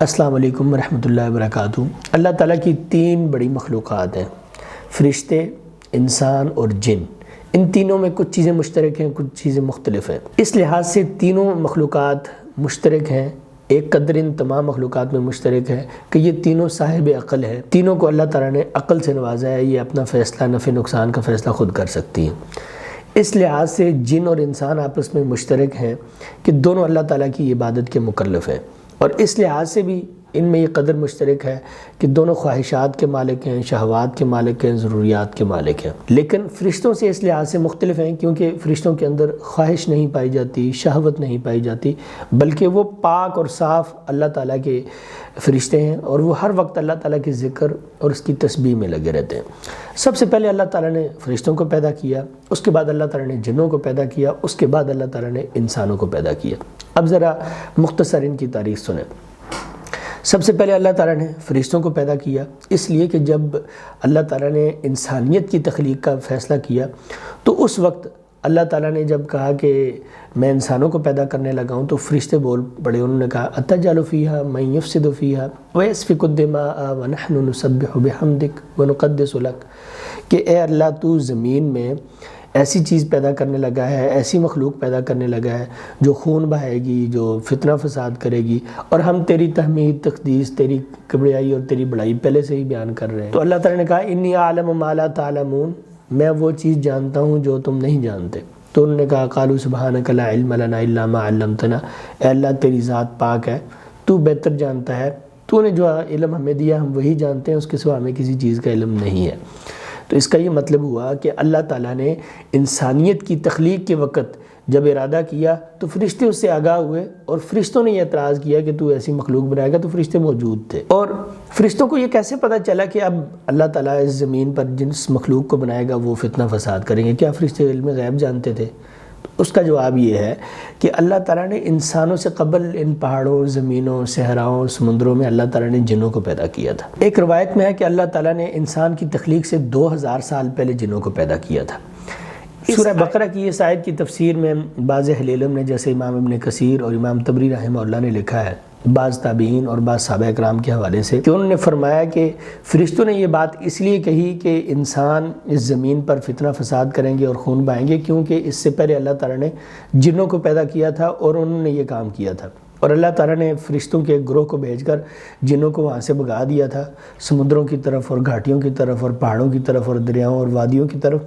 السلام علیکم ورحمۃ اللہ وبرکاتہ۔ اللہ تعالیٰ کی تین بڑی مخلوقات ہیں، فرشتے، انسان اور جن۔ ان تینوں میں کچھ چیزیں مشترک ہیں، کچھ چیزیں مختلف ہیں۔ اس لحاظ سے تینوں مخلوقات مشترک ہیں، ایک قدر ان تمام مخلوقات میں مشترک ہے کہ یہ تینوں صاحب عقل ہیں۔ تینوں کو اللہ تعالیٰ نے عقل سے نوازا ہے، یہ اپنا فیصلہ نفع نقصان کا فیصلہ خود کر سکتی ہیں۔ اس لحاظ سے جن اور انسان آپس میں مشترک ہیں کہ دونوں اللہ تعالیٰ کی عبادت کے مکلف ہیں، اور اس لحاظ سے بھی ان میں یہ قدر مشترک ہے کہ دونوں خواہشات کے مالک ہیں، شہوات کے مالک ہیں، ضروریات کے مالک ہیں۔ لیکن فرشتوں سے اس لحاظ سے مختلف ہیں کیونکہ فرشتوں کے اندر خواہش نہیں پائی جاتی، شہوت نہیں پائی جاتی، بلکہ وہ پاک اور صاف اللہ تعالیٰ کے فرشتے ہیں، اور وہ ہر وقت اللہ تعالیٰ کے ذکر اور اس کی تسبیح میں لگے رہتے ہیں۔ سب سے پہلے اللہ تعالیٰ نے فرشتوں کو پیدا کیا، اس کے بعد اللہ تعالیٰ نے جنوں کو پیدا کیا، اس کے بعد اللہ تعالیٰ نے انسانوں کو پیدا کیا۔ اب ذرا مختصر ان کی تاریخ سنیں۔ سب سے پہلے اللہ تعالیٰ نے فرشتوں کو پیدا کیا، اس لیے کہ جب اللہ تعالیٰ نے انسانیت کی تخلیق کا فیصلہ کیا تو اس وقت اللہ تعالیٰ نے جب کہا کہ میں انسانوں کو پیدا کرنے لگا ہوں تو فرشتے بول پڑے، انہوں نے کہا اتجعل فیہا من یفسد فیہا ویسفک الدماء ونحن نسبح بحمدک ونقدس لک، کہ اے اللہ تو زمین میں ایسی چیز پیدا کرنے لگا ہے، ایسی مخلوق پیدا کرنے لگا ہے جو خون بہائے گی، جو فتنہ فساد کرے گی، اور ہم تیری تحمید، تقدیس، تیری کبریائی اور تیری بڑائی پہلے سے ہی بیان کر رہے ہیں۔ تو اللہ تعالیٰ نے کہا انی اعلم ما لا تعلمون، میں وہ چیز جانتا ہوں جو تم نہیں جانتے۔ تو انہوں نے کہا قالوا سبحانک لا علم لنا الا ما علمتنا، اے اللہ تیری ذات پاک ہے، تو بہتر جانتا ہے، تو نے جو علم ہمیں دیا ہم وہی جانتے ہیں، اس کے سوا ہمیں کسی چیز کا علم نہیں ہے۔ تو اس کا یہ مطلب ہوا کہ اللہ تعالیٰ نے انسانیت کی تخلیق کے وقت جب ارادہ کیا تو فرشتے اس سے آگاہ ہوئے، اور فرشتوں نے یہ اعتراض کیا کہ تو ایسی مخلوق بنائے گا، تو فرشتے موجود تھے۔ اور فرشتوں کو یہ کیسے پتہ چلا کہ اب اللہ تعالیٰ اس زمین پر جس مخلوق کو بنائے گا وہ فتنہ فساد کریں گے؟ کیا فرشتے علم غیب جانتے تھے؟ اس کا جواب یہ ہے کہ اللہ تعالیٰ نے انسانوں سے قبل ان پہاڑوں، زمینوں، صحراؤں، سمندروں میں اللہ تعالیٰ نے جنوں کو پیدا کیا تھا۔ ایک روایت میں ہے کہ اللہ تعالیٰ نے انسان کی تخلیق سے 2000 سال پہلے جنوں کو پیدا کیا تھا۔ سورہ بقرہ کی اس آیت کی تفسیر میں بعض اہل علم نے، جیسے امام ابن کثیر اور امام طبری رحمہ اللہ نے لکھا ہے، بعض تابعین اور بعض صحابہ اکرام کے حوالے سے، کہ انہوں نے فرمایا کہ فرشتوں نے یہ بات اس لیے کہی کہ انسان اس زمین پر فتنہ فساد کریں گے اور خون بہائیں گے، کیونکہ اس سے پہلے اللہ تعالیٰ نے جنوں کو پیدا کیا تھا اور انہوں نے یہ کام کیا تھا، اور اللہ تعالیٰ نے فرشتوں کے ایک گروہ کو بھیج کر جنوں کو وہاں سے بھگا دیا تھا، سمندروں کی طرف اور گھاٹیوں کی طرف اور پہاڑوں کی طرف اور دریاؤں اور وادیوں کی طرف،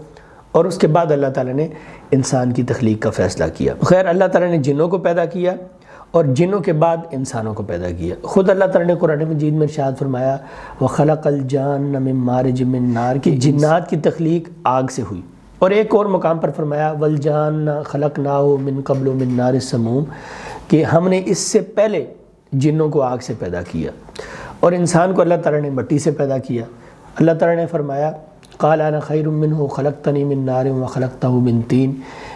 اور اس کے بعد اللہ تعالیٰ نے انسان کی تخلیق کا فیصلہ کیا۔ خیر، اللہ تعالیٰ نے جنوں کو پیدا کیا اور جنوں کے بعد انسانوں کو پیدا کیا۔ خود اللہ تعالیٰ نے قرآن مجید میں ارشاد فرمایا وَخَلَقَ الْجَانَّ مِن مَارِجٍ مِن نَار، کہ جنات کی تخلیق آگ سے ہوئی، اور ایک اور مقام پر فرمایا وَالْجَانَّ خَلَقْنَاهُ مِن قَبْلُ مِن نَارِ السَّمُومِ، کہ ہم نے اس سے پہلے جنوں کو آگ سے پیدا کیا، اور انسان کو اللہ تعالیٰ نے مٹی سے پیدا کیا۔ اللہ تعالیٰ نے فرمایا قال انا خیر منہ خلقتنی من نار وخلقتہ من طین،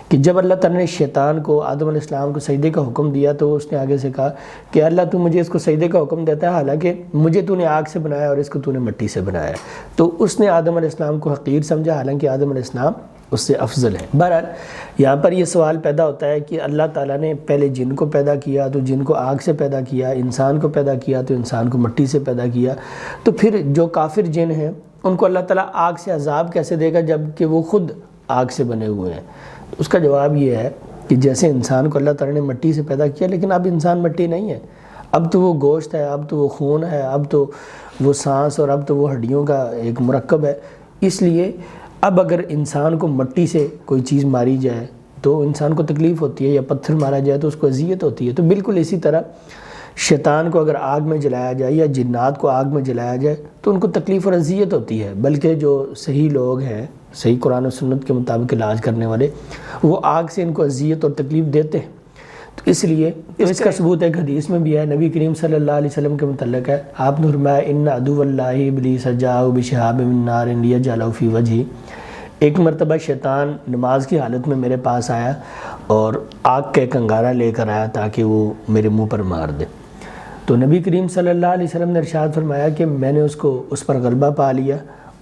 کہ جب اللہ تعالیٰ نے شیطان کو، آدم علیہ السلام کو سجدے کا حکم دیا تو اس نے آگے سے کہا کہ اللہ تو مجھے اس کو سجدے کا حکم دیتا ہے، حالانکہ مجھے تو نے آگ سے بنایا اور اس کو تو نے مٹی سے بنایا ہے۔ تو اس نے آدم علیہ السلام کو حقیر سمجھا، حالانکہ آدم علیہ السلام اس سے افضل ہے۔ بہرحال یہاں پر یہ سوال پیدا ہوتا ہے کہ اللہ تعالیٰ نے پہلے جن کو پیدا کیا تو جن کو آگ سے پیدا کیا، انسان کو پیدا کیا تو انسان کو مٹی سے پیدا کیا، تو پھر جو کافر جن ہیں ان کو اللہ تعالیٰ آگ سے عذاب کیسے دے گا جب کہ وہ خود آگ سے بنے ہوئے ہیں؟ اس کا جواب یہ ہے کہ جیسے انسان کو اللہ تعالیٰ نے مٹی سے پیدا کیا، لیکن اب انسان مٹی نہیں ہے، اب تو وہ گوشت ہے، اب تو وہ خون ہے، اب تو وہ سانس اور اب تو وہ ہڈیوں کا ایک مرکب ہے۔ اس لیے اب اگر انسان کو مٹی سے کوئی چیز ماری جائے تو انسان کو تکلیف ہوتی ہے، یا پتھر مارا جائے تو اس کو اذیت ہوتی ہے۔ تو بالکل اسی طرح شیطان کو اگر آگ میں جلایا جائے یا جنات کو آگ میں جلایا جائے تو ان کو تکلیف اور اذیت ہوتی ہے، بلکہ جو صحیح لوگ ہیں، صحیح قرآن و سنت کے مطابق علاج کرنے والے، وہ آگ سے ان کو اذیت اور تکلیف دیتے ہیں۔ تو اس لیے اس کا ثبوت ایک حدیث میں بھی ہے، نبی کریم صلی اللہ علیہ وسلم کے متعلق ہے، آپ نے فرمایا ان عدو اللہ ابلیس جاء بشہاب من نار لیجعلہ فی وجہی، ایک مرتبہ شیطان نماز کی حالت میں میرے پاس آیا اور آگ کا ایک انگارہ لے کر آیا تاکہ وہ میرے منہ پر مار دے۔ تو نبی کریم صلی اللہ علیہ وسلم نے ارشاد فرمایا کہ میں نے اس پر غلبہ پا لیا،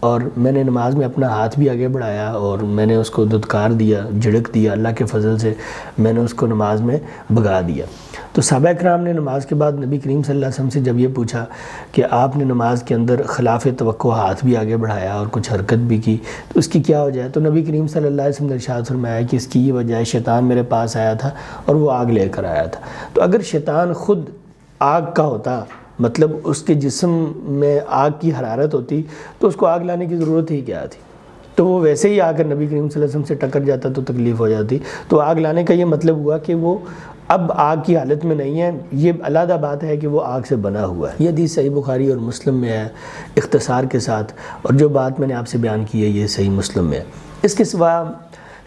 اور میں نے نماز میں اپنا ہاتھ بھی آگے بڑھایا اور میں نے اس کو دھتکار دیا، جھڑک دیا، اللہ کے فضل سے میں نے اس کو نماز میں بھگا دیا۔ تو صحابہ کرام نے نماز کے بعد نبی کریم صلی اللہ علیہ وسلم سے جب یہ پوچھا کہ آپ نے نماز کے اندر خلاف توقع ہاتھ بھی آگے بڑھایا اور کچھ حرکت بھی کی، تو اس کی کیا وجہ ہے؟ تو نبی کریم صلی اللہ علیہ وسلم نے ارشاد فرمایا کہ اس کی یہ وجہ ہے شیطان میرے پاس آیا تھا اور وہ آگ لے کر آیا تھا۔ تو اگر شیطان خود آگ کا ہوتا، مطلب اس کے جسم میں آگ کی حرارت ہوتی، تو اس کو آگ لانے کی ضرورت ہی کیا تھی؟ تو وہ ویسے ہی آ کر نبی کریم صلی اللہ علیہ وسلم سے ٹکر جاتا تو تکلیف ہو جاتی۔ تو آگ لانے کا یہ مطلب ہوا کہ وہ اب آگ کی حالت میں نہیں ہے، یہ علیحدہ بات ہے کہ وہ آگ سے بنا ہوا ہے۔ یہ حدیث صحیح بخاری اور مسلم میں ہے اختصار کے ساتھ، اور جو بات میں نے آپ سے بیان کی ہے یہ صحیح مسلم میں ہے۔ اس کے سوا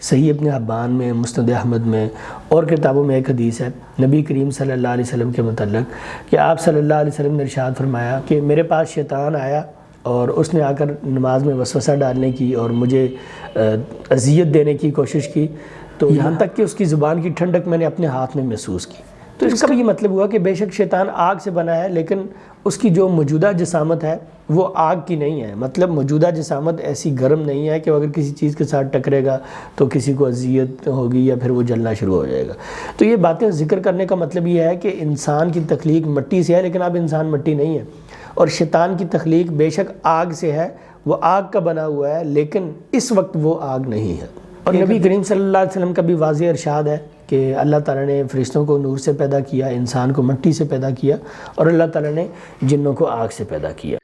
صحیح ابن حبان میں، مسند احمد میں اور کتابوں میں ایک حدیث ہے نبی کریم صلی اللہ علیہ وسلم کے متعلق کہ آپ صلی اللہ علیہ وسلم نے ارشاد فرمایا کہ میرے پاس شیطان آیا اور اس نے آ کر نماز میں وسوسہ ڈالنے کی اور مجھے اذیت دینے کی کوشش کی، تو یہاں تک کہ اس کی زبان کی ٹھنڈک میں نے اپنے ہاتھ میں محسوس کی۔ تو اس کا بھی یہ مطلب ہوا کہ بے شک شیطان آگ سے بنا ہے، لیکن اس کی جو موجودہ جسامت ہے وہ آگ کی نہیں ہے، مطلب موجودہ جسامت ایسی گرم نہیں ہے کہ اگر کسی چیز کے ساتھ ٹکرے گا تو کسی کو اذیت ہوگی یا پھر وہ جلنا شروع ہو جائے گا۔ تو یہ باتیں ذکر کرنے کا مطلب یہ ہے کہ انسان کی تخلیق مٹی سے ہے، لیکن اب انسان مٹی نہیں ہے، اور شیطان کی تخلیق بے شک آگ سے ہے، وہ آگ کا بنا ہوا ہے، لیکن اس وقت وہ آگ نہیں ہے۔ اور نبی کریم صلی اللہ علیہ وسلم کا بھی واضح ارشاد ہے کہ اللہ تعالیٰ نے فرشتوں کو نور سے پیدا کیا، انسان کو مٹی سے پیدا کیا، اور اللہ تعالیٰ نے جنوں کو آگ سے پیدا کیا۔